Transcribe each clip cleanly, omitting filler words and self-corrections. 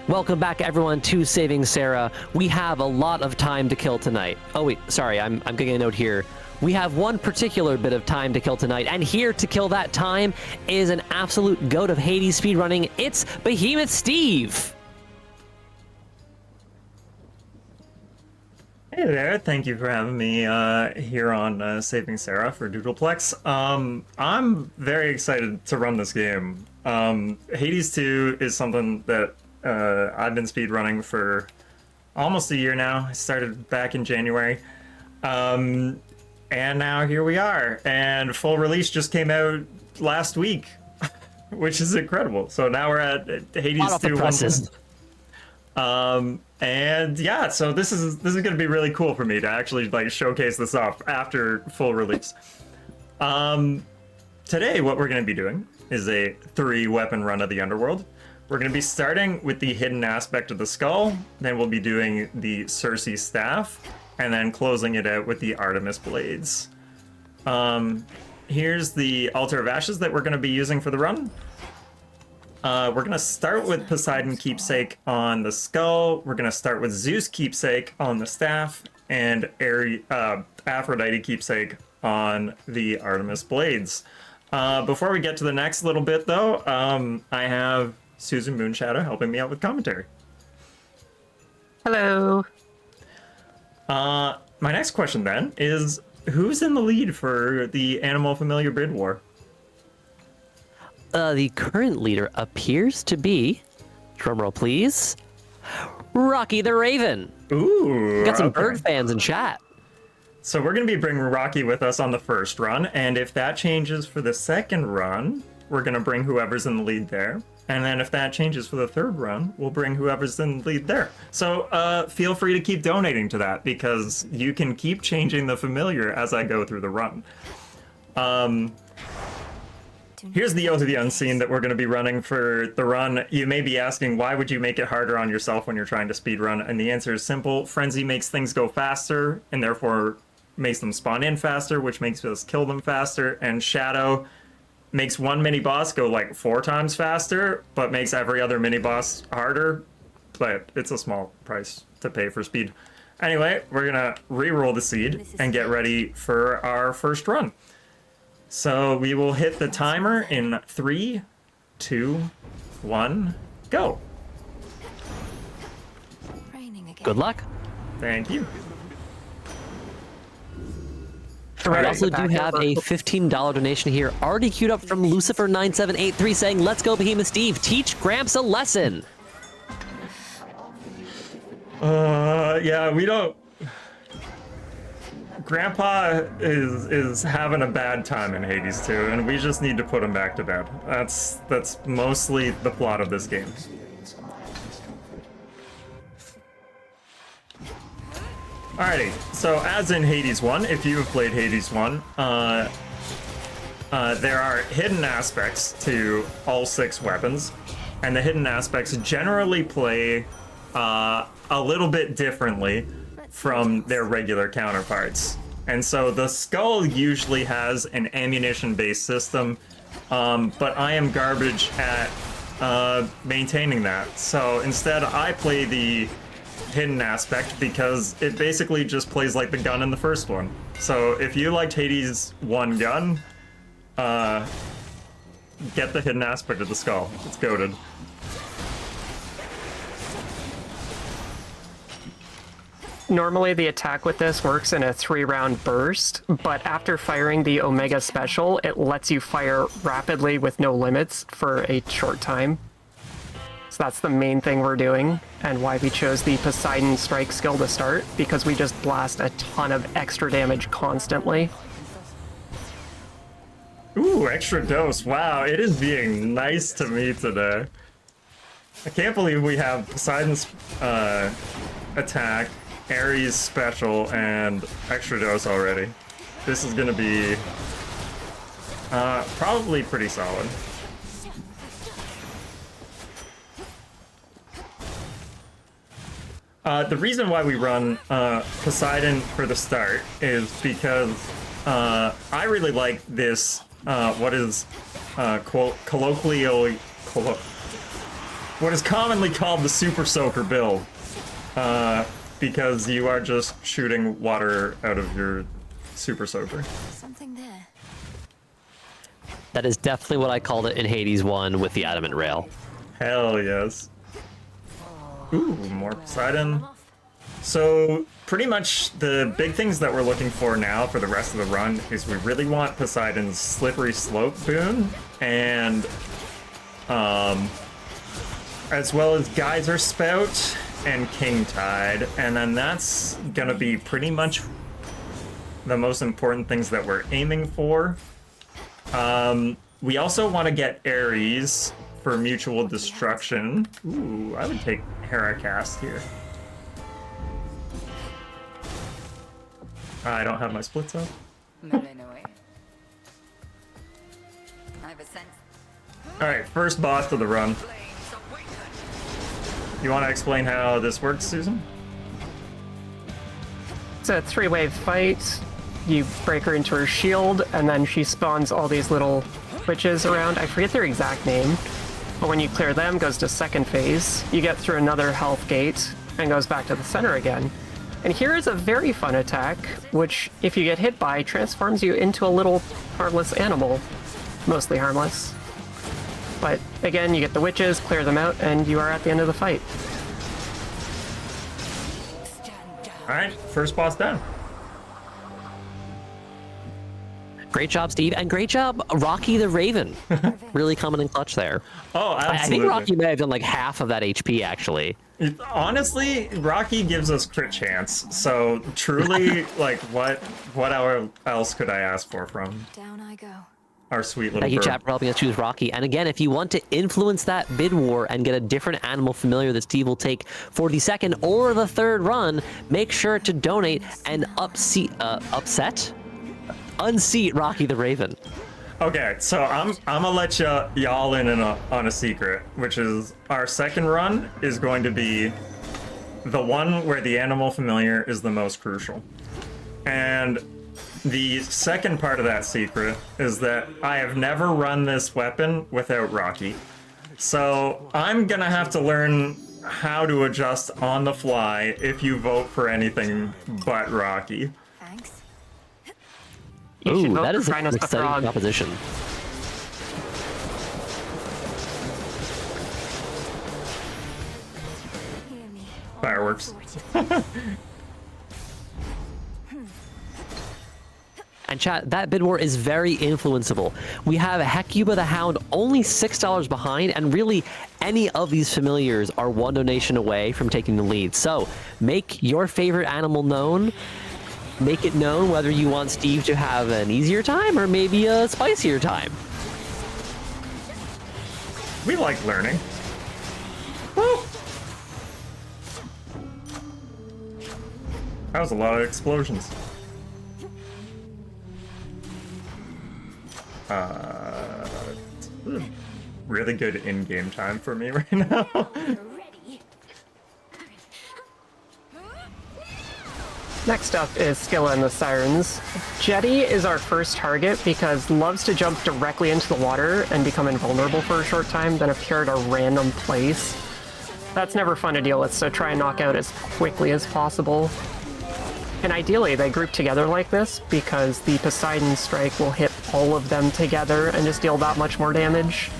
Welcome back, everyone, to Saving Sarah. We have a lot of time to kill tonight. Oh, wait, sorry, I'm getting a note here. We have one particular bit of time to kill tonight, and here to kill that time is an absolute goat of Hades speedrunning. It's BehemothSteve. Hey there, thank you for having me here on Saving Sarah for Doodleplex. I'm very excited to run this game. Hades 2 is something that I've been speedrunning for almost a year now. I started back in January. And now here we are. And full release just came out last week, which is incredible. So now we're at Hades 2. And yeah, so this is going to be really cool for me to actually like showcase this off after full release. Today, what we're going to be doing is a 3-weapon run of the Underworld. We're going to be starting with the hidden aspect of the skull, then we'll be doing the Circe staff, and then closing it out with the Artemis blades. Here's the altar of ashes that we're going to be using for the run. We're going to start with Poseidon keepsake on the skull. We're going to start with Zeus keepsake on the staff, and Aphrodite keepsake on the Artemis blades. Before we get to the next little bit, though, I have Susan Moonshadow helping me out with commentary. Hello. My next question then is, who's in the lead for the Animal Familiar Bid War? The current leader appears to be, drumroll please, Rocky the Raven. Ooh. Got some bird fans in chat. So we're going to be bringing Rocky with us on the first run, and if that changes for the second run, we're going to bring whoever's in the lead there. And then if that changes for the third run, we'll bring whoever's in the lead there. So feel free to keep donating to that, because you can keep changing the familiar as I go through the run. Here's the Oath of the Unseen that we're going to be running for the run. You may be asking, why would you make it harder on yourself when you're trying to speedrun? And the answer is simple. Frenzy makes things go faster, and therefore makes them spawn in faster, which makes us kill them faster. And Shadow makes one mini-boss go like 4 times faster, but makes every other mini-boss harder. But it's a small price to pay for speed. Anyway, we're going to re-roll the seed and get ready for our first run. So we will hit the timer in 3, 2, 1, go. Good luck. Thank you. We also do have a $15 donation here already queued up from Lucifer9783 saying, let's go BehemothSteve, teach Gramps a lesson. Yeah, we don't... Grandpa is having a bad time in Hades 2, and we just need to put him back to bed. That's mostly the plot of this game. Alrighty, so as in Hades 1, if you have played Hades 1, there are hidden aspects to all 6 weapons, and the hidden aspects generally play a little bit differently from their regular counterparts. And so the skull usually has an ammunition-based system, but I am garbage at maintaining that. So instead I play the hidden aspect because it basically just plays like the gun in the first one. So if you liked Hades 1 gun, get the hidden aspect of the skull. It's goated. Normally the attack with this works in a 3-round burst, but after firing the Omega Special, it lets you fire rapidly with no limits for a short time. So that's the main thing we're doing, and why we chose the Poseidon Strike skill to start, because we just blast a ton of extra damage constantly. Ooh, extra dose. Wow, it is being nice to me today. I can't believe we have Poseidon's attack, Ares special, and extra dose already. This is gonna be probably pretty solid. The reason why we run Poseidon for the start is because I really like this, what is colloquially what is commonly called the Super Soaker build, because you are just shooting water out of your Super Soaker. Something there. That is definitely what I called it in Hades 1 with the Adamant Rail. Hell yes. Ooh, more Poseidon. So pretty much the big things that we're looking for now for the rest of the run is we really want Poseidon's Slippery Slope boon, and as well as Geyser Spout and King Tide, and then that's gonna be pretty much the most important things that we're aiming for. We also want to get Ares for mutual destruction. Ooh, I would take Heracast here. I don't have my splits up. Alright, first boss of the run. You want to explain how this works, Susan? It's a 3-wave fight. You break her into her shield, and then she spawns all these little witches around. I forget their exact name, but when you clear them, goes to second phase. You get through another health gate, and goes back to the center again. And here is a very fun attack, which, if you get hit by, transforms you into a little harmless animal. Mostly harmless. But again, you get the witches, clear them out, and you are at the end of the fight. Alright, first boss down. Great job, Steve, and great job, Rocky the Raven. Really coming in clutch there. Oh, absolutely. I think Rocky may have done like half of that HP, actually. Honestly, Rocky gives us crit chance, so truly, like, what else could I ask for from Down I go. our sweet little Thank you, bird? chat, for helping us choose Rocky. And again, if you want to influence that bid war and get a different animal familiar that Steve will take for the second or the third run, make sure to donate and unseat Rocky the Raven. Okay, so I'm gonna let y'all in on a secret, which is our second run is going to be the one where the animal familiar is the most crucial. And the second part of that secret is that I have never run this weapon without Rocky. So I'm gonna have to learn how to adjust on the fly if you vote for anything but Rocky. Thanks. You should Ooh, vote that for is an Rhinos the exciting Frog. proposition. Hear me. Fireworks. And chat, that bid war is very influenceable. We have Hecuba the Hound only $6 behind, and really any of these familiars are one donation away from taking the lead. So make your favorite animal known. Make it known whether you want Steve to have an easier time or maybe a spicier time. We like learning. Woo! That was a lot of explosions. Really good in-game time for me right now. Next up is Scylla and the Sirens. Jetty is our first target because loves to jump directly into the water and become invulnerable for a short time, then appear at a random place. That's never fun to deal with, so try and knock out as quickly as possible. And ideally, they group together like this because the Poseidon Strike will hit all of them together and just deal that much more damage.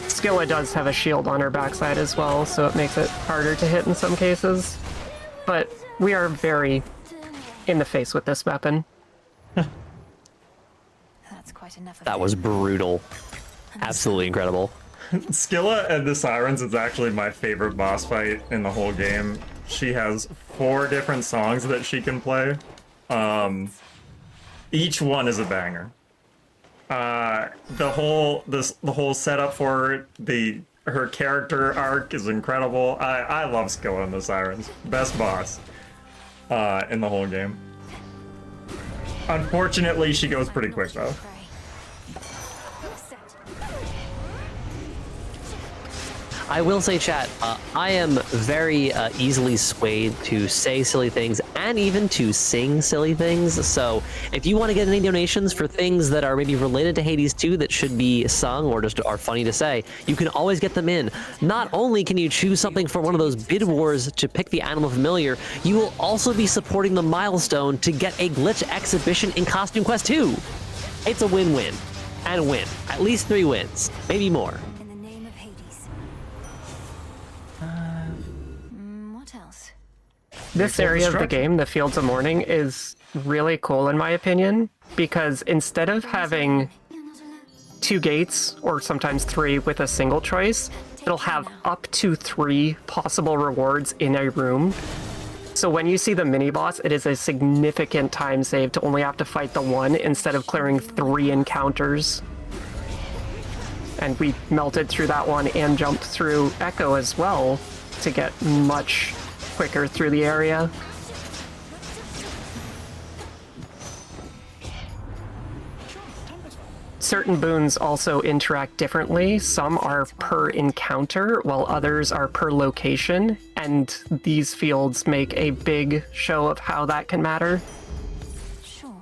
Scylla does have a shield on her backside as well, so it makes it harder to hit in some cases. But we are very in the face with this weapon. That's quite enough of That it. was brutal. Absolutely incredible. Scylla and the Sirens is actually my favorite boss fight in the whole game. She has 4 different songs that she can play. Each one is a banger. The whole setup for her character arc is incredible. I love Scylla and the Sirens. Best boss in the whole game. Unfortunately, she goes pretty quick though. I will say, chat, I am very easily swayed to say silly things and even to sing silly things. So if you want to get any donations for things that are maybe related to Hades 2 that should be sung or just are funny to say, you can always get them in. Not only can you choose something for one of those bid wars to pick the animal familiar, you will also be supporting the milestone to get a glitch exhibition in Costume Quest 2. It's a win-win. And win. At least 3 wins. Maybe more. In the name of Hades. What else? This area of the game, the Fields of Morning, is really cool in my opinion, because instead of having You're not alone. 2 gates, or sometimes 3 with a single choice, it'll have up to 3 possible rewards in a room. So when you see the mini-boss, it is a significant time save to only have to fight the one instead of clearing 3 encounters. And we melted through that one and jumped through Echo as well to get much quicker through the area. Certain boons also interact differently. Some are per encounter, while others are per location, and these fields make a big show of how that can matter. Sure.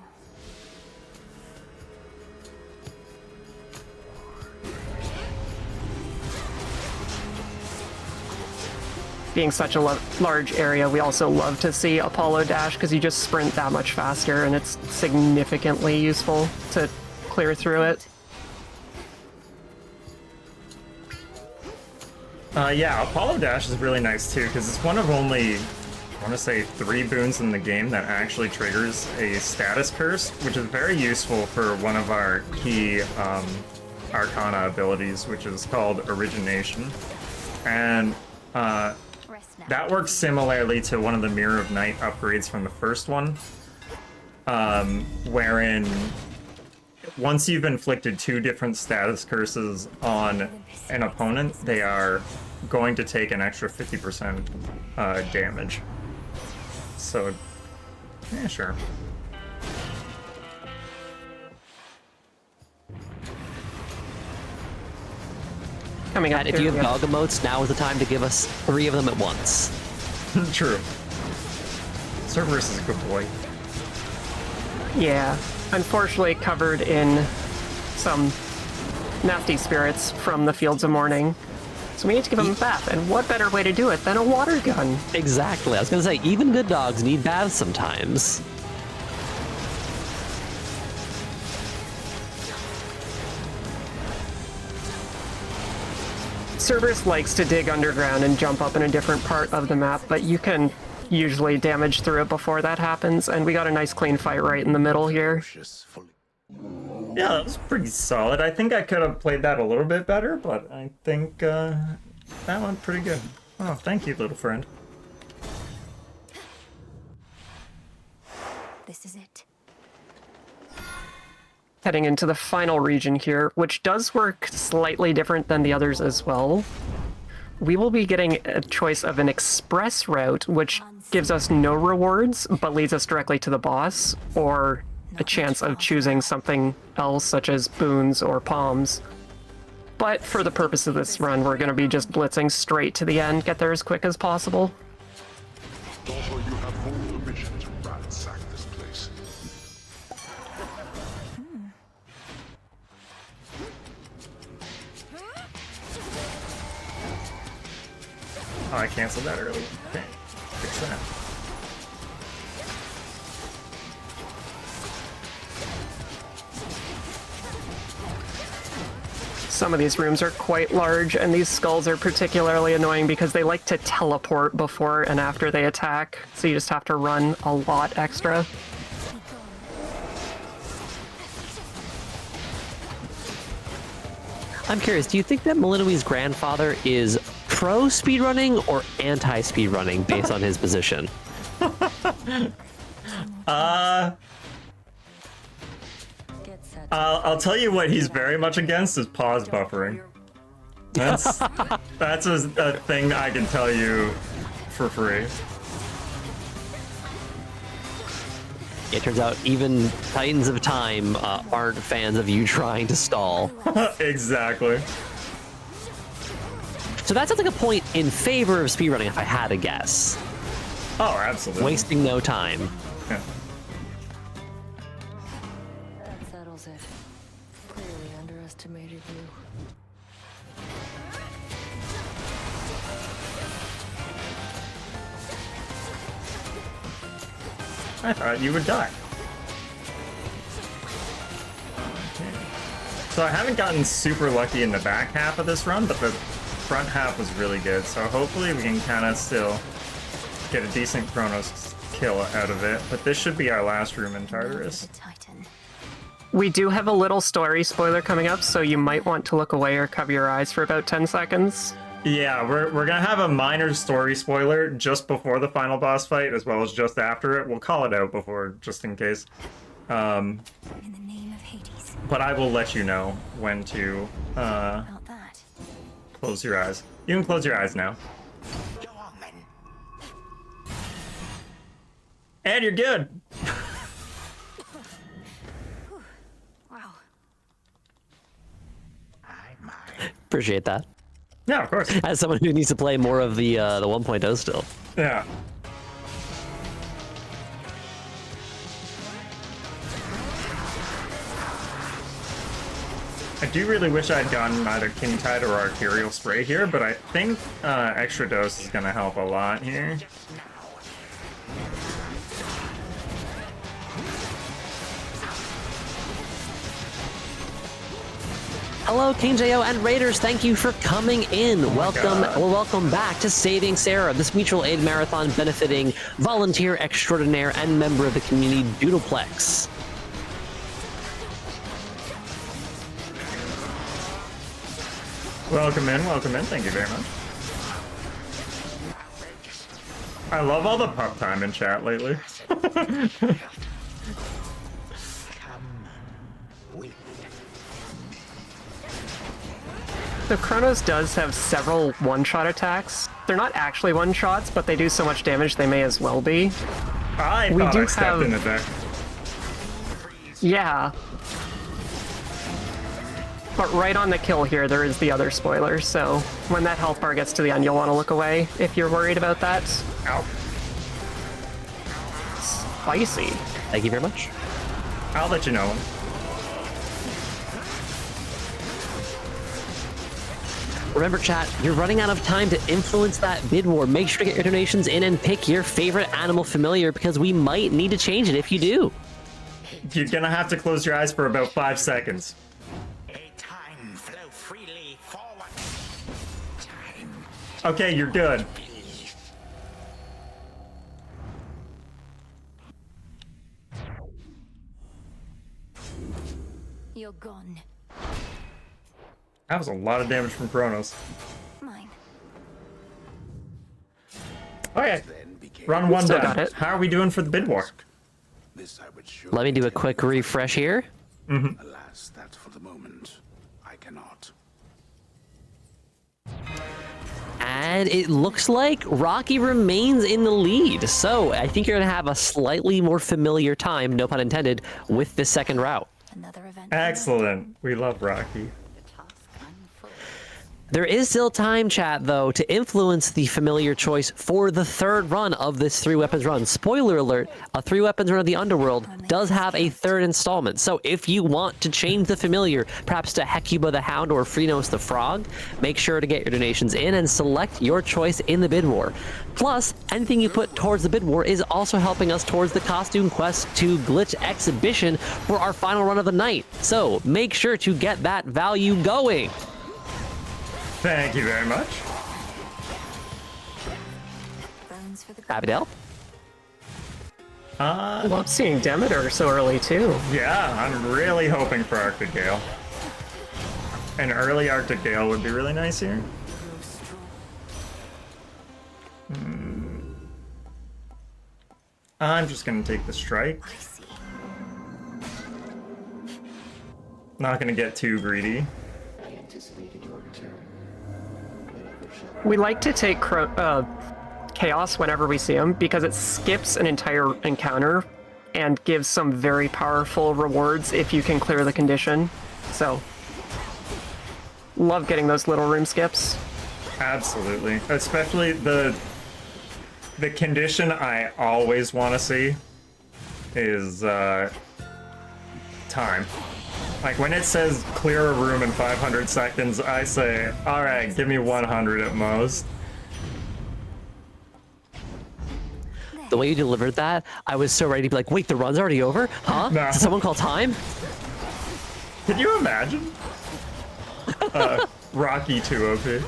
Being such a large area, we also love to see Apollo Dash because you just sprint that much faster, and it's significantly useful to clear through it. Yeah, Apollo Dash is really nice too, because it's one of only, I want to say, 3 boons in the game that actually triggers a status curse, which is very useful for one of our key Arcana abilities, which is called Origination. And Rest now. that works similarly to one of the Mirror of Night upgrades from the first one, wherein once you've inflicted 2 different status curses on an opponent, they are going to take an extra 50% damage. So, yeah, sure. Coming up And if you have here, dog emotes, now is the time to give us 3 of them at once. True. Cerberus is a good boy. yeah, unfortunately covered in some nasty spirits from the Fields of Morning. So we need to give him a bath, and what better way to do it than a water gun? Exactly. I was going to say, even good dogs need baths sometimes. Cerberus likes to dig underground and jump up in a different part of the map, but you can usually damage through it before that happens, and we got a nice clean fight right in the middle here. Yeah, that was pretty solid. I think I could have played that a little bit better, but I think that went pretty good. Oh, thank you, little friend. This is it. Heading into the final region here, which does work slightly different than the others as well. We will be getting a choice of an express route, which gives us no rewards, but leads us directly to the boss, or a chance of choosing something else, such as boons or palms. But for the purpose of this run, we're going to be just blitzing straight to the end, get there as quick as possible. Daughter, you have full permission to ransack this place. Oh, I canceled that early. Okay, fix that. Some of these rooms are quite large, and these skulls are particularly annoying because they like to teleport before and after they attack, so you just have to run a lot extra. I'm curious, do you think that Malinui's grandfather is pro speedrunning or anti speedrunning based on his position? I'll tell you what he's very much against is pause buffering. That's a thing I can tell you for free. It turns out even Titans of Time aren't fans of you trying to stall. Exactly. So that sounds like a point in favor of speedrunning if I had to guess. Oh, absolutely. Wasting no time. Yeah. That settles it. Clearly underestimated you. I thought you would die. Okay. So I haven't gotten super lucky in the back half of this run, but the front half was really good. So hopefully we can kind of still get a decent Chronos kill out of it. But this should be our last room in Tartarus. The Titan. We do have a little story spoiler coming up, so you might want to look away or cover your eyes for about 10 seconds. Yeah, we're gonna have a minor story spoiler just before the final boss fight, as well as just after it. We'll call it out before, just in case. In the name of Hades. But I will let you know when to About that. close your eyes. You can close your eyes now. Go on then. And you're good. Wow. Appreciate that. Yeah, of course. As someone who needs to play more of the 1.0 still. Yeah. I do really wish I'd gotten either King Tide or Arterial Spray here, but I think Extra Dose is going to help a lot here. Hello, King Jo and Raiders. Thank you for coming in. Welcome, God. well, welcome back to Saving Sarah, this mutual aid marathon benefiting volunteer extraordinaire and member of the community Doodleplex. Welcome in, welcome in. Thank you very much. I love all the pup time in chat lately. So Chronos does have several one-shot attacks. They're not actually one-shots, but they do so much damage they may as well be. I We thought do I stepped have- in it there. Yeah. But right on the kill here, there is the other spoiler, so when that health bar gets to the end, you'll want to look away if you're worried about that. Ow. Spicy. Thank you very much. I'll let you know. Remember, chat, you're running out of time to influence that bid war. Make sure to get your donations in and pick your favorite animal familiar because we might need to change it if you do. You're gonna have to close your eyes for about 5 seconds. A time flow freely forward. Time. Okay, you're good. You're gone. That was a lot of damage from Chronos. Mine. Okay, Then became run one Still done. got it. How are we doing for the bid war? this I would surely Let me do a take. quick refresh here. Alas, that for the moment I cannot. And it looks like Rocky remains in the lead. So I think you're going to have a slightly more familiar time, no pun intended, with the second route. Another event. Excellent. We love Rocky. There is still time, chat, though, to influence the familiar choice for the third run of this 3 weapons run. Spoiler alert, a 3 weapons run of the Underworld does have a third installment. So if you want to change the familiar, perhaps to Hecuba the Hound or Phrenos the Frog, make sure to get your donations in and select your choice in the bid war. Plus, anything you put towards the bid war is also helping us towards the Costume Quest 2 Glitch Exhibition for our final run of the night. So make sure to get that value going. Thank you very much. Bones for the Happy to help. Love seeing Demeter so early, too. Yeah, I'm really hoping for Arctic Gale. An early Arctic Gale would be really nice here. I'm just gonna take the strike. I see. Not gonna get too greedy. We like to take Chaos whenever we see him because it skips an entire encounter and gives some very powerful rewards if you can clear the condition. So, love getting those little room skips. Absolutely. Especially the the condition I always want to see is time. Like when it says clear a room in 500 seconds, I say, all right, give me 100 at most. The way you delivered that, I was so ready to be like, wait, the run's already over? Huh? No. Did someone call time? Can you imagine? Rocky 2 OP.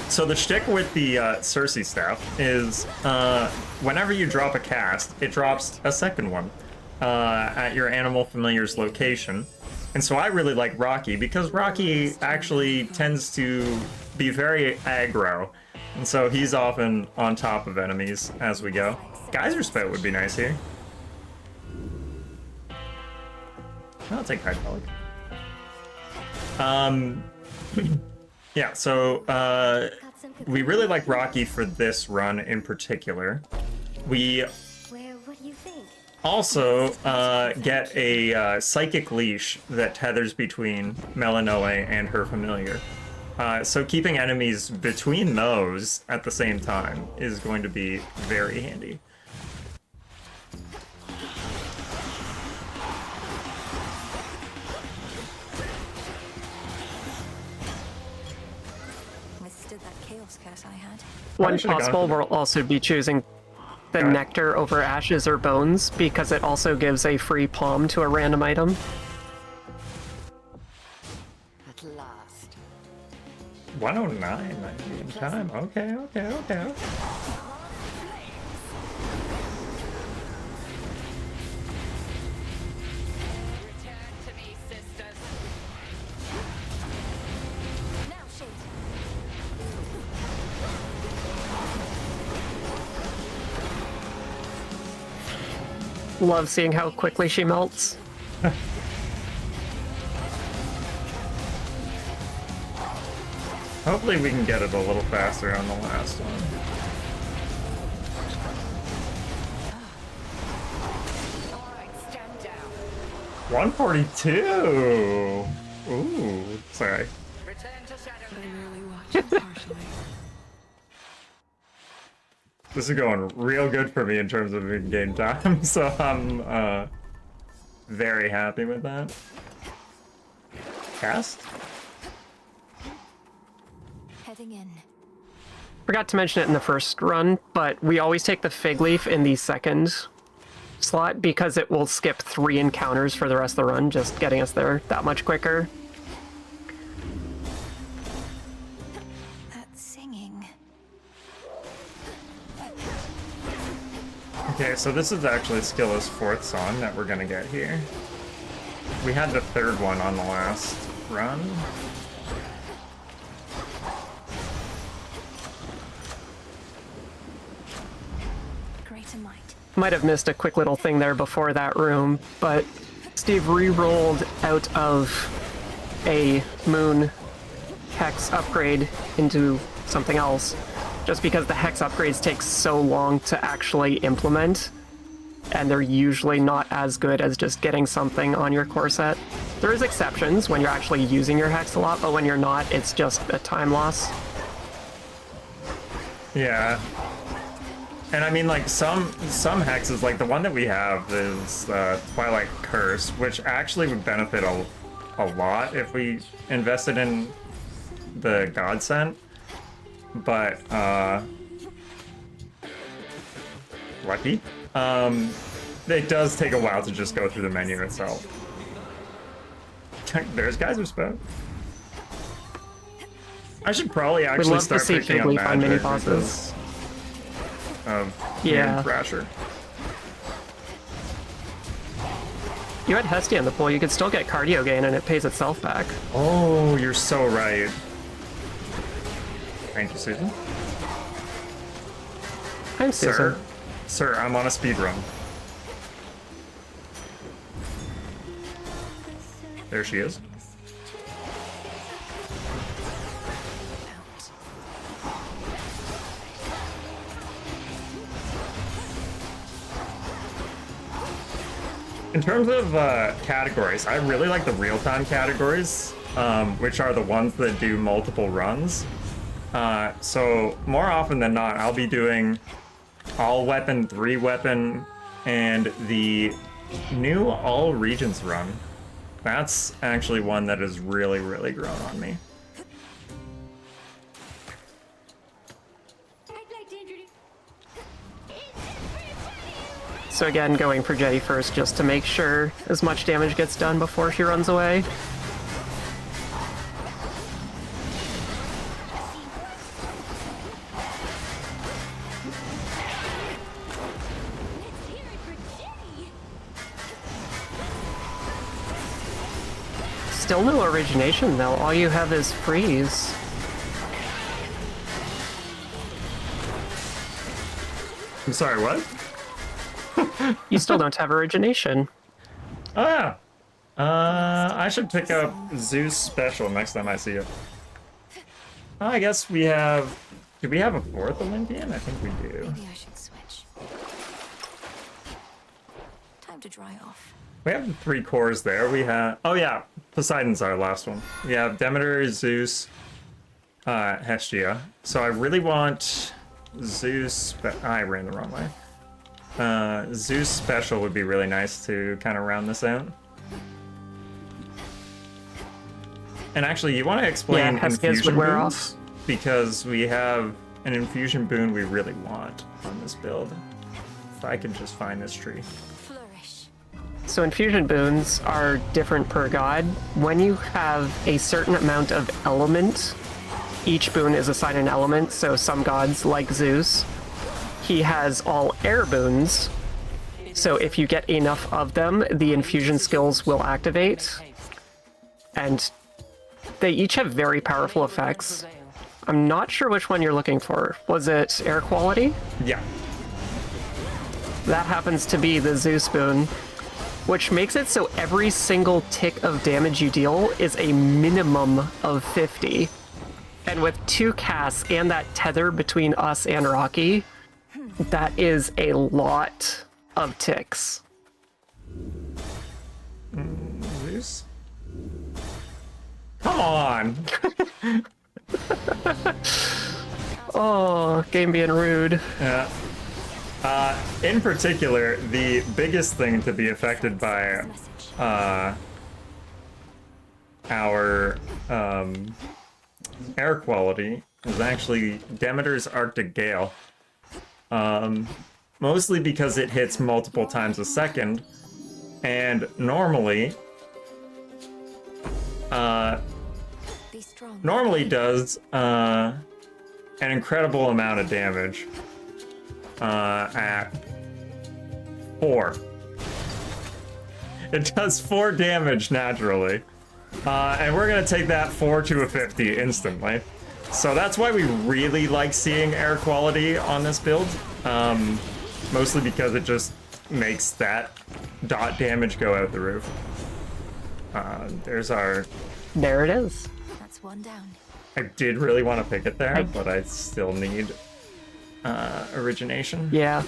So the shtick with the Cersei staff is whenever you drop a cast, it drops a second one at your animal familiar's location. And so I really like Rocky because Rocky actually tends to be very aggro. And so he's often on top of enemies as we go. Geyser Spout would be nice here. I'll take Hydraulic. Yeah, so we really like Rocky for this run in particular. We What do you think? also get a psychic leash that tethers between Melinoe and her familiar. So keeping enemies between those at the same time is going to be very handy. Withstood that chaos curse I had. One should've gone possible for will also be choosing the Got it. nectar over ashes or bones because it also gives a free palm to a random item. At last. 109 in time. Okay. Return to me, sisters. Now, Shade. Love seeing how quickly she melts. Hopefully we can get it a little faster on the last one. All right, stand down. 142! Ooh, sorry. Return to shadow. I merely watch impartially. This is going real good for me in terms of in-game time, so I'm very happy with that. Cast? Heading in. Forgot to mention it in the first run, but we always take the fig leaf in the second slot because it will skip 3 encounters for the rest of the run, just getting us there that much quicker. That singing. Okay, so this is actually Skilla's 4th song that we're gonna get here. We had the 3rd one on the last run. Greater might. Might have missed a quick little thing there before that room, but Steve re-rolled out of a moon hex upgrade into something else, just because the hex upgrades take so long to actually implement, and they're usually not as good as just getting something on your core set. There is exceptions when you're actually using your hex a lot, but when you're not, it's just a time loss. Yeah. And I mean, like, some hexes, like the one that we have is Twilight Curse, which actually would benefit a lot if we invested in the Godsent. But, lucky. It does take a while to just go through the menu itself. There's Geyser Spout. I should probably actually love to start see picking Fig up Leaf on mini magic bosses. because of Yeah. Moon Thrasher. You had Hestia in the pool, you could still get cardio gain and it pays itself back. Oh, you're so right. Thank you, Susan. I'm Susan. Sir, I'm on a speed run. There she is. In terms of categories, I really like the real-time categories, which are the ones that do multiple runs. So more often than not, I'll be doing all weapon, 3 weapon, and the new all regions run. That's actually one that has really, really grown on me. So again, going for Jetty first just to make sure as much damage gets done before she runs away. Still no origination though, all you have is freeze. I'm sorry, what? You still don't have origination. Oh yeah. I should pick up Zeus special next time I see it. I guess we have... Do we have a 4th Olympian? I think we do. Maybe I should switch. Time to dry off. We have the 3 cores there. We have... Oh yeah, Poseidon's our last one. We have Demeter, Zeus, Hestia. So I really want Zeus... I ran the wrong way. Zeus special would be really nice to kind of round this out. And actually, you want to explain Yeah, Heskia's infusion would wear boons? Because we have an infusion boon we really want on this build. If I can just find this tree. Flourish. So infusion boons are different per god. When you have a certain amount of element, each boon is assigned an element. So some gods, like Zeus, he has all air boons. So if you get enough of them, the infusion skills will activate. And they each have very powerful effects. I'm not sure which one you're looking for. Was it air quality? Yeah. That happens to be the Zeus boon, which makes it so every single tick of damage you deal is a minimum of 50. And with 2 casts and that tether between us and Rocky, that is a lot of ticks. Zeus? Come on! Oh, game being rude. Yeah. In particular, the biggest thing to be affected by our air quality is actually Demeter's Arctic Gale. Mostly because it hits multiple times a second, and normally Be strong. does an incredible amount of damage at 4. It does 4 damage naturally, and we're gonna take that 4 to a 50 instantly. So that's why we really like seeing air quality on this build, mostly because it just makes that dot damage go out the roof. There's our... There it is. That's one down. I did really want to pick it there, but I still need origination. Yeah.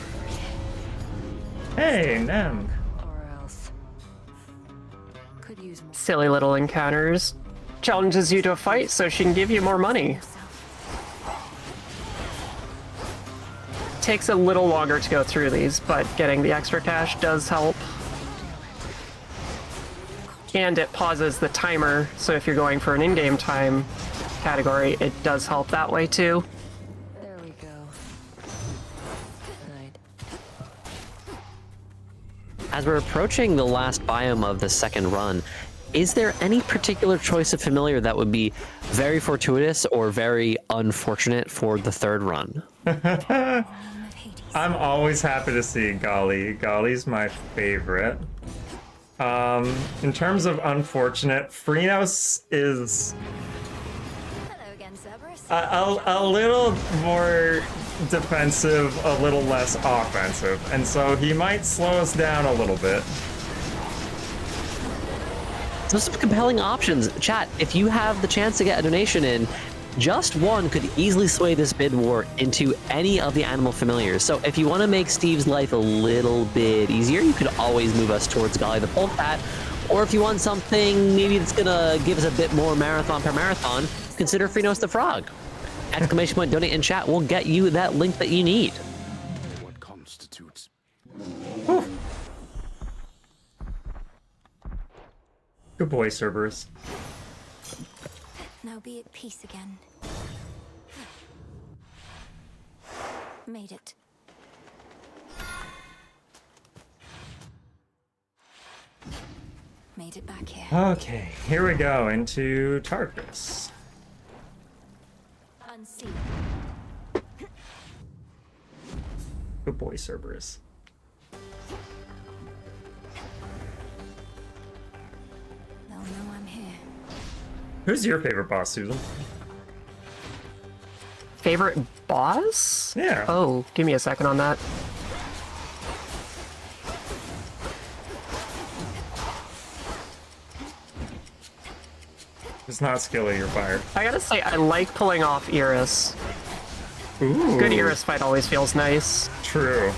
Hey, Nem. Or else. Could use more. Silly little encounters. Challenges you to a fight so she can give you more money. Yourself. Takes a little longer to go through these, but getting the extra cash does help. And it pauses the timer, so if you're going for an in-game time category, it does help that way too. There we go. Right. As we're approaching the last biome of the second run, is there any particular choice of familiar that would be very fortuitous or very unfortunate for the third run? Of Hades. I'm always happy to see Gali. Gali's my favorite. In terms of unfortunate, Phrynos is Hello again, Cerberus. a little more defensive, a little less offensive, and so he might slow us down a little bit. So some compelling options. Chat, if you have the chance to get a donation in, just one could easily sway this bid war into any of the animal familiars. So if you want to make Steve's life a little bit easier, you could always move us towards Gali the Polecat. Or if you want something maybe that's gonna give us a bit more marathon per marathon, consider Phrynos the Frog. Exclamation point donate in chat will get you that link that you need. What constitutes Good boy, Cerberus. Now be at peace again. Made it. Made it back here. Okay, here we go into Tarkus. Unseen. Good boy, Cerberus. They'll know I'm here. Who's your favorite boss, Susan? Favorite boss? Yeah. Oh, give me a second on that. It's not Skilly, you're fired. I gotta say, I like pulling off Iris. Ooh. Good Iris fight always feels nice. True.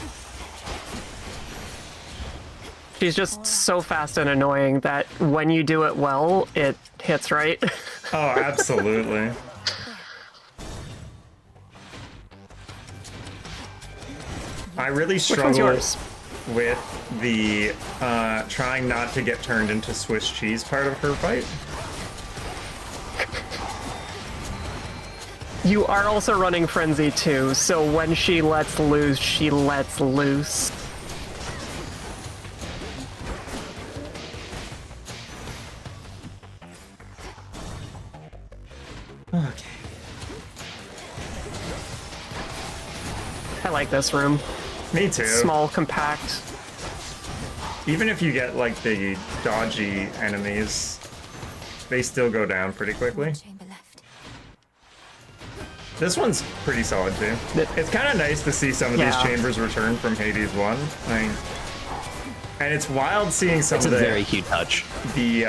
She's just so fast and annoying that when you do it well, it hits right. Oh, absolutely. I really Which one's struggle yours? with the trying not to get turned into Swiss cheese part of her fight. You are also running Frenzy too, so when she lets loose, she lets loose. Okay. I like this room. Me too. Small, compact. Even if you get like the dodgy enemies, they still go down pretty quickly. Chamber left. This one's pretty solid too. It's kind of nice to see some of these Yeah. chambers return from Hades 1. I mean, and it's wild seeing some It's a of very cute touch. the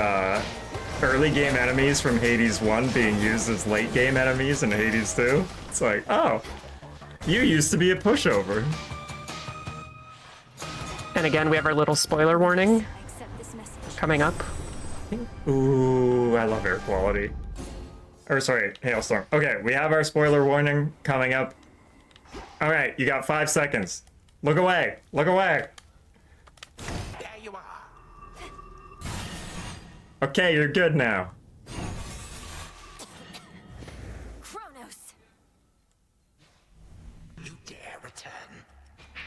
early game enemies from Hades 1 being used as late game enemies in Hades 2. It's like, oh, you used to be a pushover. And again, we have our little spoiler warning I accept this message. coming up. Ooh, I love air quality. Or sorry, hailstorm. Okay, we have our spoiler warning coming up. All right, you got 5 seconds. Look away. Look away. there you are. Okay, you're good now. Kronos! You dare return.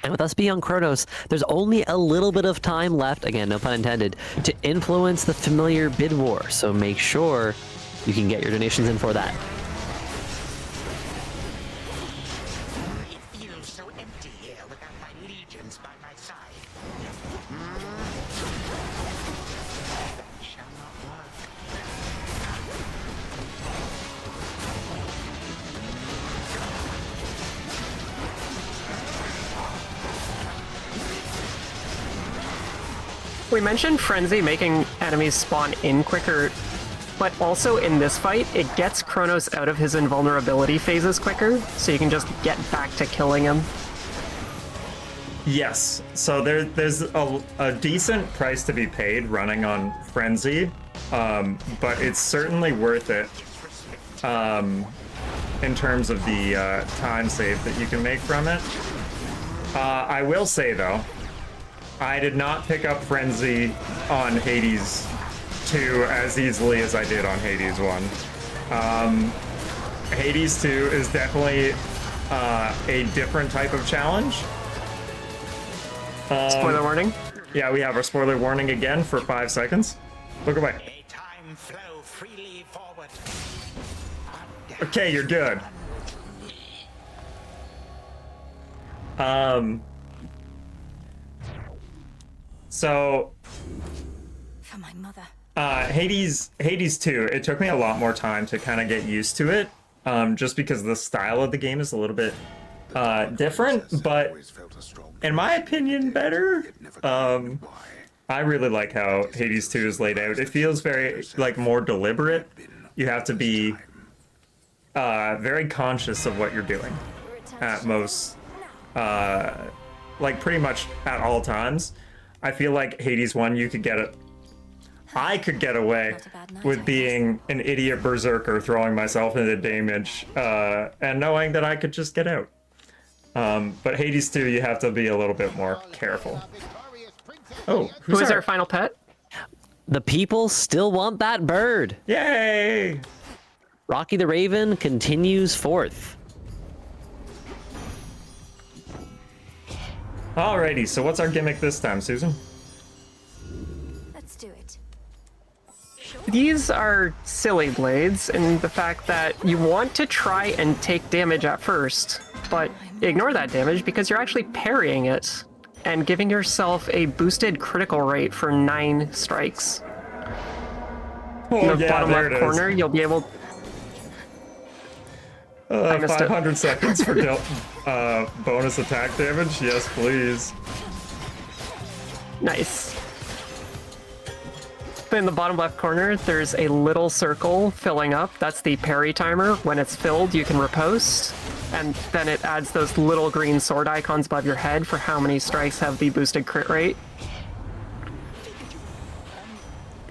And with us being on Kronos, there's only a little bit of time left, again, no pun intended, to influence the familiar bid war. So make sure you can get your donations in for that. It feels so empty here without my legions by my side. That shall not work. We mentioned Frenzy making enemies spawn in quicker, but also in this fight, it gets Kronos out of his invulnerability phases quicker, so you can just get back to killing him. Yes, so there's a decent price to be paid running on Frenzy, but it's certainly worth it in terms of the time save that you can make from it. I will say though, I did not pick up Frenzy on Hades 2 as easily as I did on Hades 1. Hades 2 is definitely a different type of challenge. Spoiler warning. Yeah, we have our spoiler warning again for 5 seconds. Look away. May time flow freely forward. Okay, you're good. So For my mother. Hades 2, it took me a lot more time to kind of get used to it, just because the style of the game is a little bit different, but Always felt a strong in my opinion, better. never could why. I really like how Hades 2 is laid out. It feels very, like, more deliberate. You have to be very conscious of what you're doing at most, like, pretty much at all times. I feel like Hades 1, you could get I could get away Not a bad night, I with guess. being an idiot berserker throwing myself into damage and knowing that I could just get out. But Hades 2, you have to be a little bit more careful. Oh, Who is our final pet? The people still want that bird. Yay! Rocky the Raven continues forth. Alrighty, so what's our gimmick this time, Susan? Let's do it. These are silly blades in the fact that you want to try and take damage at first, but ignore that damage because you're actually parrying it and giving yourself a boosted critical rate for 9 strikes. Oh, In the yeah, bottom there left it is. corner, you'll be able... I missed it. 500 seconds for bonus attack damage? Yes, please. Nice. In the bottom left corner, there's a little circle filling up. That's the parry timer. When it's filled, you can riposte. And then it adds those little green sword icons above your head for how many strikes have the boosted crit rate.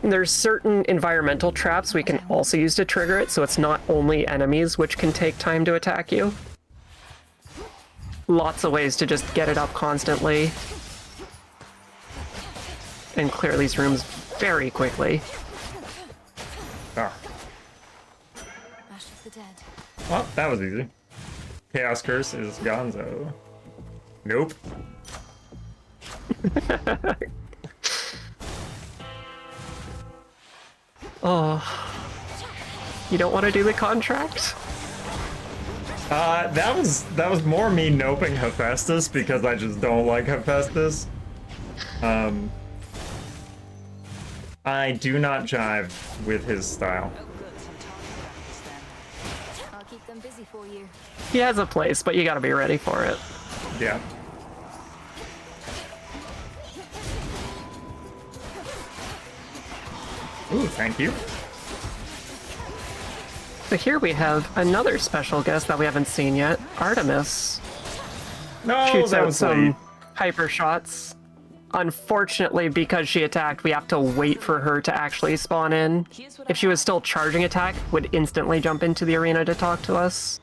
There's certain environmental traps we can also use to trigger it, so it's not only enemies which can take time to attack you. Lots of ways to just get it up constantly and clear these rooms very quickly. Ah. Ash of the dead. Well, that was easy. Chaos Curse is Gonzo. Nope. You don't want to do the contract? That was more me noping Hephaestus because I just don't like Hephaestus. I do not jive with his style. I'll keep them busy for you. He has a place, but you gotta be ready for it. Yeah. Ooh, thank you. So here we have another special guest that we haven't seen yet, Artemis. No, Shoots that out was some late. hyper shots. Unfortunately, because she attacked, we have to wait for her to actually spawn in. If she was still charging attack, would instantly jump into the arena to talk to us.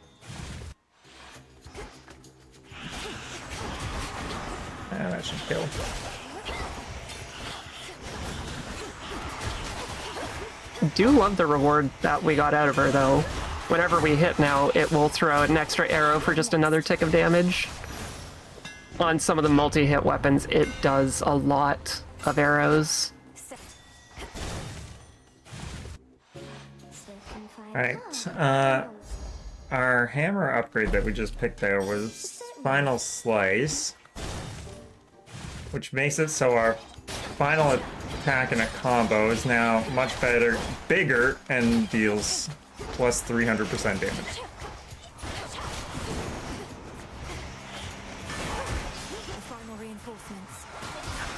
That should kill. Do love the reward that we got out of her, though. Whenever we hit now, it will throw out an extra arrow for just another tick of damage. On some of the multi-hit weapons, it does a lot of arrows. Alright, our hammer upgrade that we just picked there was Final Slice, which makes it so our final attack in a combo is now much better, bigger, and deals plus 300% damage. Final reinforcements.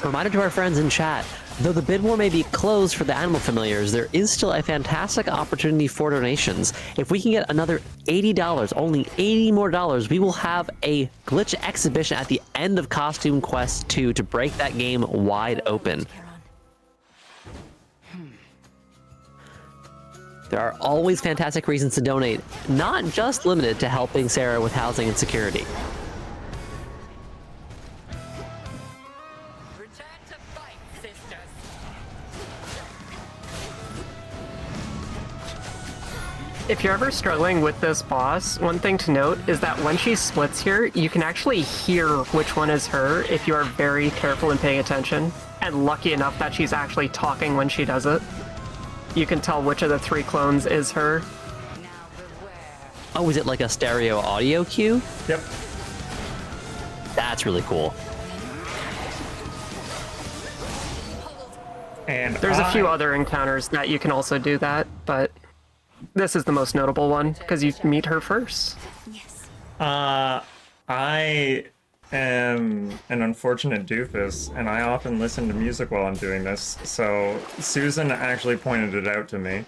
Reminder to our friends in chat, though the bid war may be closed for the animal familiars, there is still a fantastic opportunity for donations. If we can get another $80, only $80 more, we will have a glitch exhibition at the end of Costume Quest 2 to break that game wide open. There are always fantastic reasons to donate, not just limited to helping Sarah with housing and security. Return to fight, sisters. If you're ever struggling with this boss, one thing to note is that when she splits here, you can actually hear which one is her if you are very careful and paying attention, and lucky enough that she's actually talking when she does it. You can tell which of the 3 clones is her. Now beware. Oh, is it like a stereo audio cue? Yep. That's really cool. And There's a few other encounters that you can also do that, but this is the most notable one because you meet her first. Yes. I am an unfortunate doofus, and I often listen to music while I'm doing this, so Susan actually pointed it out to me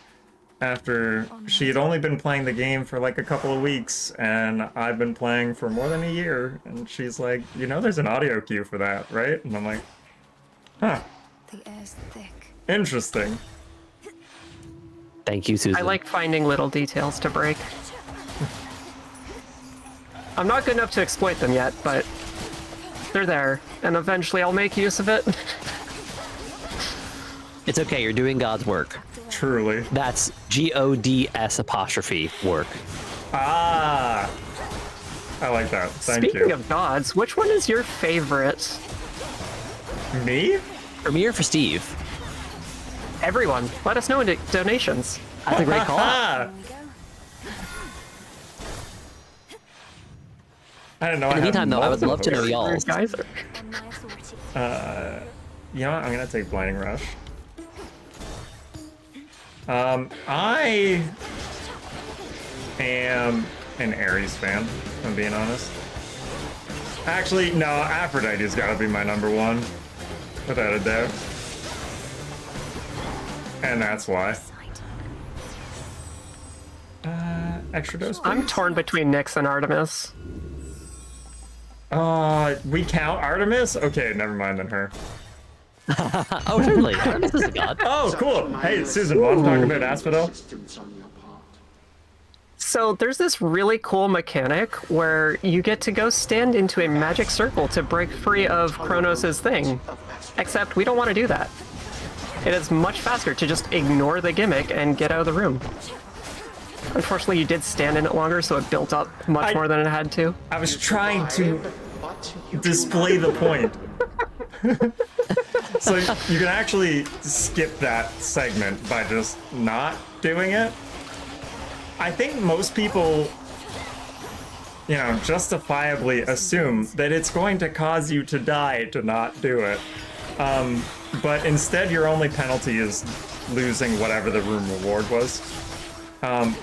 after she had only been playing the game for like a couple of weeks, and I've been playing for more than a year, and she's like, you know there's an audio cue for that, right? And I'm like, huh. The air's thick. Interesting. Thank you, Susan. I like finding little details to break. I'm not good enough to exploit them yet, but they're there, and eventually I'll make use of it. It's okay, you're doing God's work. Truly. That's Gods apostrophe work. Ah. I like that. Thank Speaking you. of gods, which one is your favorite? Me? For me or for Steve? Everyone, let us know in donations. That's a great call. Ah. Here we go. I don't know. In the meantime, though, I would love to know y'all. Guys are... On my authority. You know what? I'm gonna take Blinding Rush. I am an Ares fan, if I'm being honest. Actually, no, Aphrodite's gotta be my number one, without a doubt. And that's why. Extra dose, please. I'm torn between Nyx and Artemis. We count Artemis? Okay, never mind then her. Oh, certainly. Artemis is a god. Oh, cool. Hey, Susan, want to talk about Asphodel? So there's this really cool mechanic where you get to go stand into a magic circle to break free of Kronos' thing. Except we don't want to do that. It is much faster to just ignore the gimmick and get out of the room. Unfortunately, you did stand in it longer, so it built up much more than it had to. I was trying to display the point. So you can actually skip that segment by just not doing it. I think most people, you know, justifiably assume that it's going to cause you to die to not do it. But instead, your only penalty is losing whatever the room reward was. In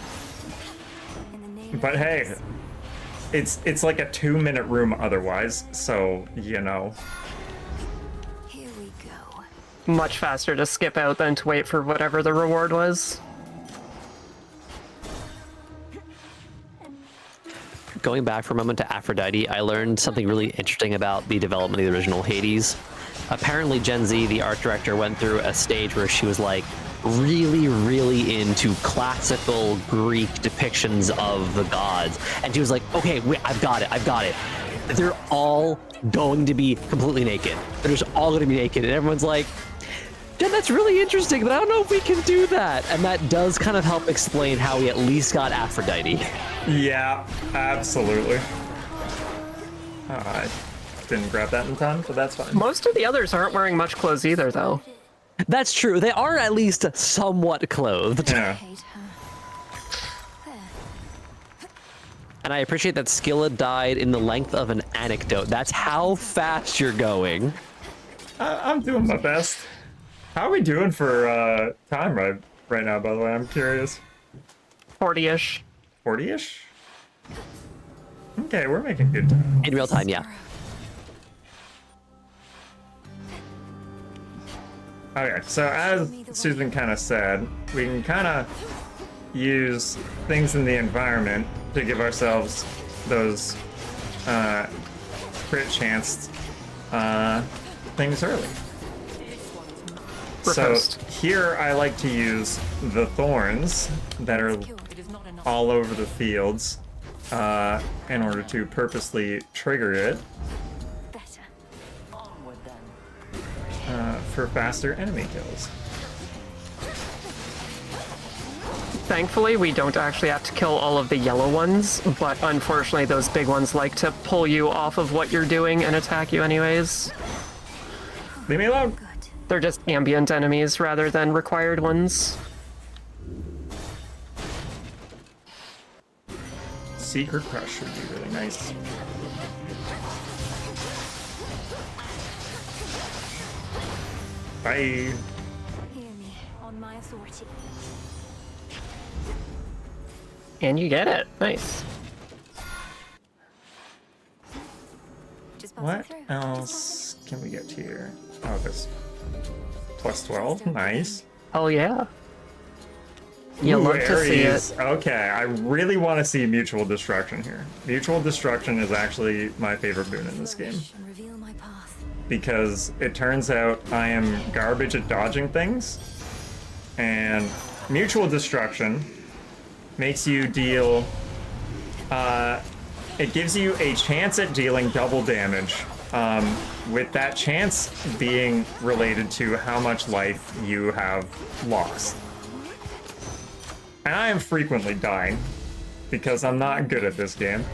the name But of hey, it's like a 2-minute room otherwise, so you know. Here we go. Much faster to skip out than to wait for whatever the reward was. Going back for a moment to Aphrodite, I learned something really interesting about the development of the original Hades. Apparently, Gen Z, the art director, went through a stage where she was like really into classical Greek depictions of the gods. And she was like, okay, wait, I've got it. They're all going to be completely naked. They're just all going to be naked. And everyone's like, Jen, that's really interesting, but I don't know if we can do that. And that does kind of help explain how we at least got Aphrodite. Yeah, absolutely. I didn't grab that in time, but that's fine. Most of the others aren't wearing much clothes either, though. That's true. They are at least somewhat clothed. Yeah. Hate her. There. And I appreciate that Skilla died in the length of an anecdote. That's how fast you're going. I'm doing my best. How are we doing for time right now, by the way? I'm curious. 40-ish. 40-ish? Okay, we're making good time. In real time, yeah. Okay, so as Susan kind of said, we can kind of use things in the environment to give ourselves those crit chance things early. Riposte. So here I like to use the thorns that are all over the fields in order to purposely trigger it Better. for faster enemy kills. Thankfully, we don't actually have to kill all of the yellow ones, but unfortunately those big ones like to pull you off of what you're doing and attack you anyways. Leave me alone. Good. They're just ambient enemies rather than required ones. Secret Crush would be really nice. Bye. Hear me. On my authority. And you get it. Nice. Just passing What through. else can we get here? Oh, this plus 12. Nice. Oh yeah. You Ooh, love to see Ares. it. Okay, I really want to see Mutual Destruction here. Mutual Destruction is actually my favorite boon in this game. And reveal my path. because it turns out I am garbage at dodging things, and mutual destruction makes you deal, it gives you a chance at dealing double damage, with that chance being related to how much life you have lost. And I am frequently dying because I'm not good at this game.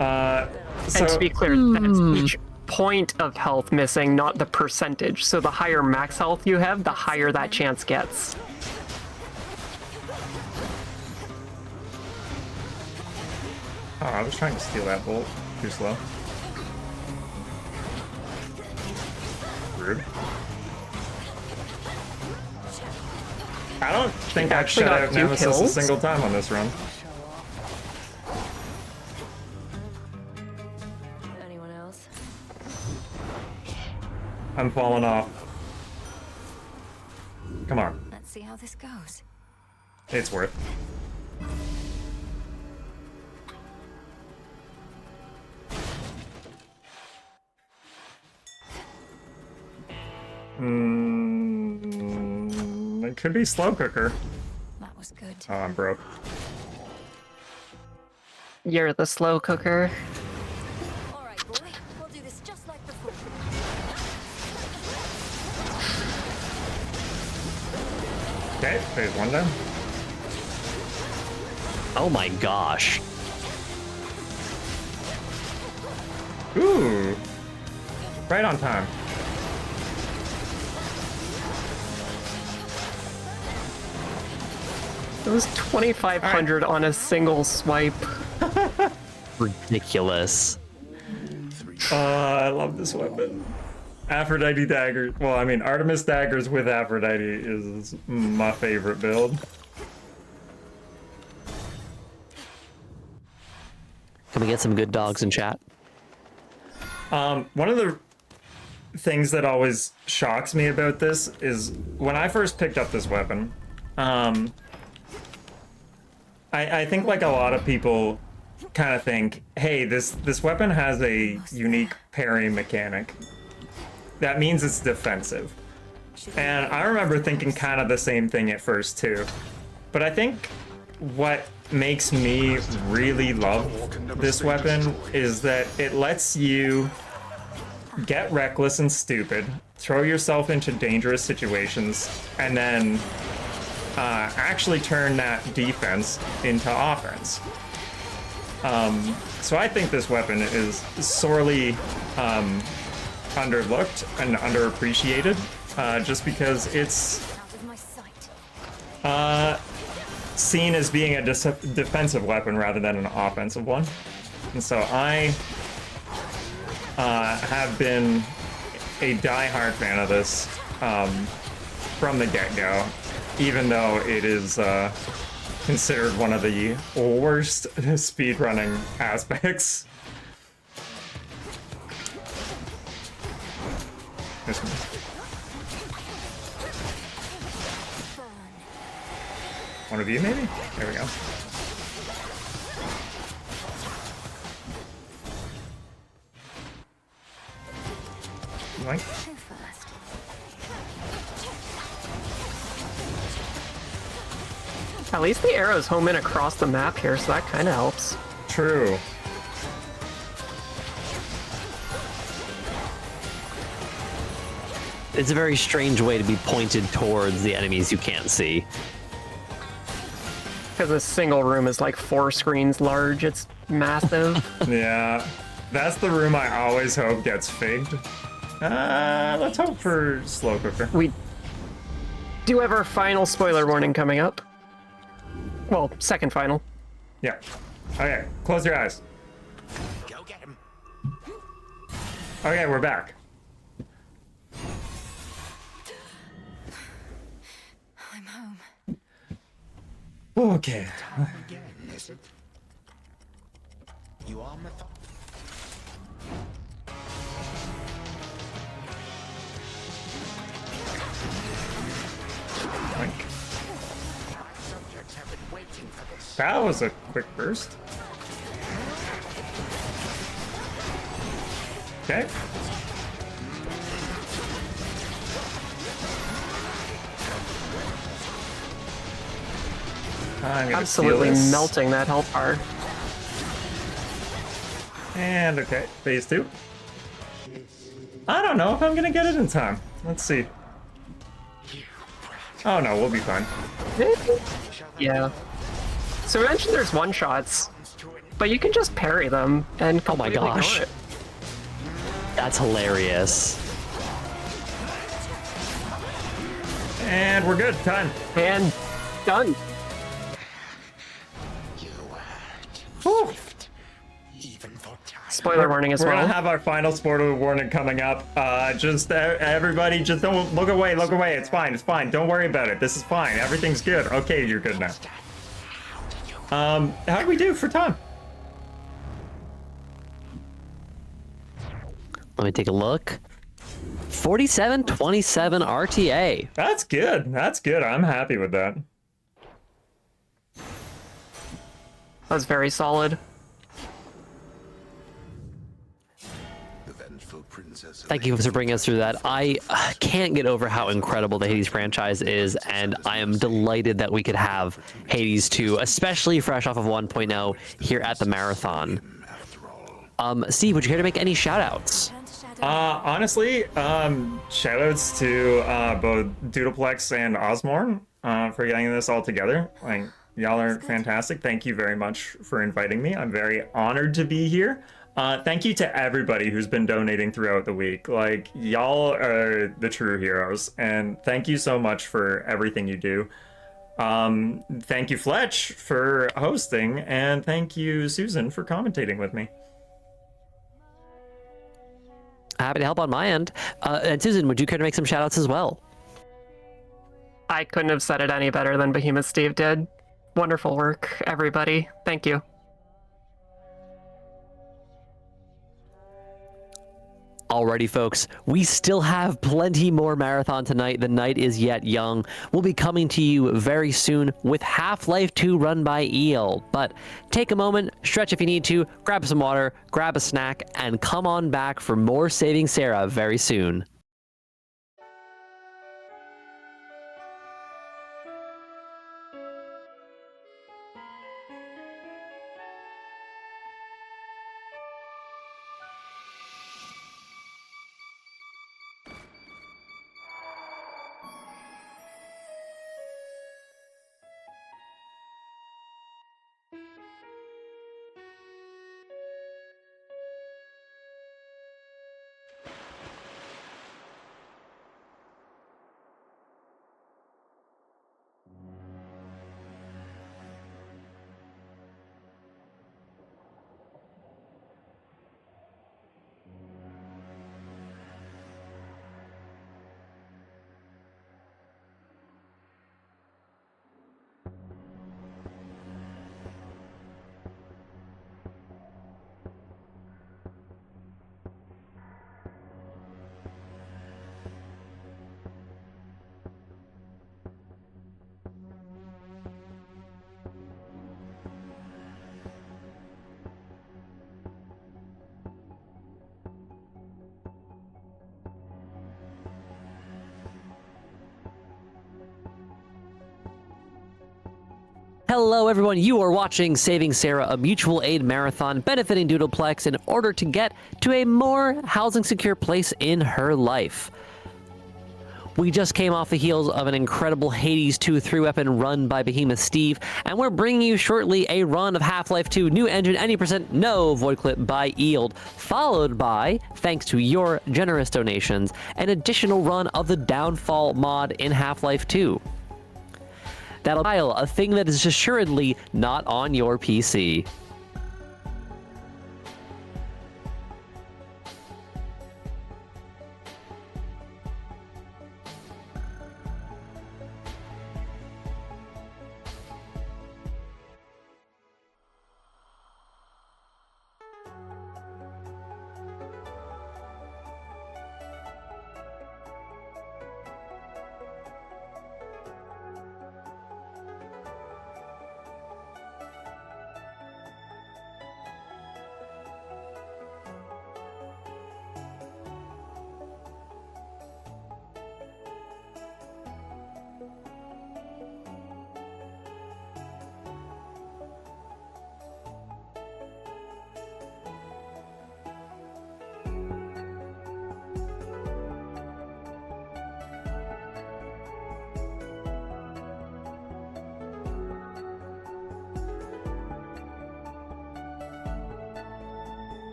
And to be clear, that's each point of health missing, not the percentage. So the higher max health you have, the higher that chance gets. Oh, I was trying to steal that bolt. Too slow. Rude. I don't think I've actually shut got out 2 Nemesis a kills. single time on this run. Anyone else? I'm falling off. Come on. Let's see how this goes. It's worth. It could be slow cooker. That was good. Oh, I'm broke. You're the slow cooker. All right, boy. We'll do this just like before. Okay, phase 1 down. Oh my gosh. Ooh. Right on time. It was 2,500 on a single swipe. Ridiculous. I love this weapon. Aphrodite dagger. Well, I mean, Artemis daggers with Aphrodite is my favorite build. Can we get some good dogs in chat? One of the things that always shocks me about this is when I first picked up this weapon, I think like a lot of people kind of think, hey, this weapon has a unique parry mechanic. That means it's defensive. And I remember thinking kind of the same thing at first too. But I think what makes me really love this weapon is that it lets you get reckless and stupid, throw yourself into dangerous situations, and then actually turn that defense into offense. So I think this weapon is sorely underlooked and underappreciated, just because it's Out of my sight. seen as being a defensive weapon rather than an offensive one. And so I have been a die-hard fan of this from the get-go, even though it is considered one of the worst speedrunning aspects. This one. One of you, maybe? There we go. Like, Who first? At least the arrows home in across the map here, so that kind of helps. true. It's a very strange way to be pointed towards the enemies you can't see. Because a single room is like 4 screens large, it's massive. Yeah, that's the room I always hope gets figged. Let's hope for slow cooker. We do have our final spoiler warning coming up. Well, second final. Yeah. Okay, close your eyes. Go get him. Okay, we're back. I'm home. Okay. Again, is it? You are methodical. Subjects have been waiting for this. That was a quick burst. Okay. I'm gonna Absolutely steal this. melting that health bar. And okay, phase 2. I don't know if I'm gonna get it in time. Let's see. Oh no, we'll be fine. Yeah. So we mentioned there's one-shots, but you can just parry them and Oh my completely gosh. ignore it. That's hilarious. And we're good. Done. And done. You were Whew. even for time. Spoiler warning as We're well. gonna have our final spoiler warning coming up. Everybody, just don't look away. Look away. It's fine. It's fine. Don't worry about it. This is fine. Everything's good. Okay, you're good now. How do we do for time? Let me take a look. 47-27 RTA. That's good. That's good. I'm happy with that. That was very solid. Thank you for bringing us through that. I can't get over how incredible the Hades franchise is, and I am delighted that we could have Hades 2, especially fresh off of 1.0 here at the marathon. Steve, would you care to make any shout-outs? Turn to shadow. Honestly, shoutouts to both Doodleplex and Osmorn for getting this all together. Like, y'all are fantastic. Thank you very much for inviting me. I'm very honored to be here. Thank you to everybody who's been donating throughout the week. Like, y'all are the true heroes, and thank you so much for everything you do. Thank you, Fletch, for hosting, and thank you, Susan, for commentating with me. Happy to help on my end. And Susan, would you care to make some shout-outs as well? I couldn't have said it any better than BehemothSteve did. Wonderful work, everybody. Thank you. Alrighty, folks, we still have plenty more marathon tonight. The night is yet young. We'll be coming to you very soon with Half-Life 2 run by EL. But take a moment, stretch if you need to, grab some water, grab a snack, and come on back for more Saving Sarah very soon. Hello, everyone. You are watching Saving Sarah, a mutual aid marathon benefiting Doodleplex in order to get to a more housing secure place in her life. We just came off the heels of an incredible Hades 2 3-weapon run by BehemothSteve, and we're bringing you shortly a run of Half-Life 2 new engine, any percent no void clip by Yield, followed by, thanks to your generous donations, an additional run of the Downfall mod in Half-Life 2. That'll be a thing that is assuredly not on your PC.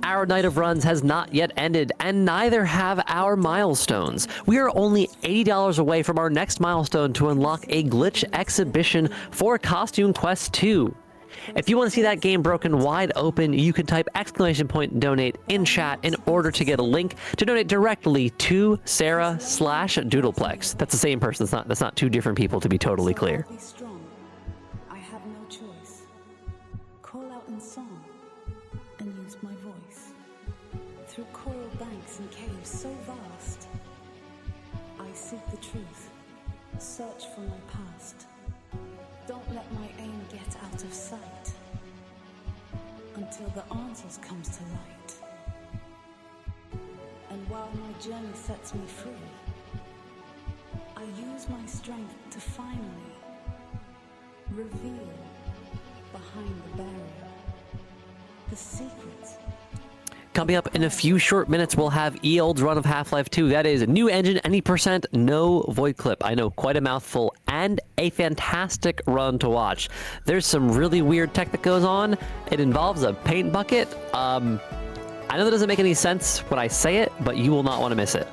our night of runs has not yet ended, and neither have our milestones. We are only $80 away from our next milestone to unlock a glitch exhibition for Costume Quest 2. If you want to see that game broken wide open, you can type !donate in chat in order to get a link to donate directly to Sarah/Doodleplex. That's the same person. That's not two different people, to be totally clear. Be strong. I have no choice. Call out in song and use my voice. Through coral banks and caves so vast, I seek the truth, search for my past. Don't let my aim get out of sight until the answers comes to light. And while my journey sets me free, I use my strength to finally reveal behind the barrier the secrets. Coming up in a few short minutes, we'll have Eold's run of Half-Life 2. That is new engine, any percent, no void clip. I know, quite a mouthful, and a fantastic run to watch. There's some really weird tech that goes on. It involves a paint bucket. I know that doesn't make any sense when I say it, but you will not want to miss it.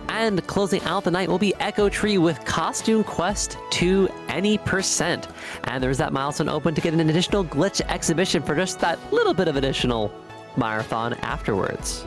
And closing out the night will be Echo Tree with Costume Quest 2 any percent. And there's that milestone open to get an additional glitch exhibition for just that little bit of additional marathon afterwards.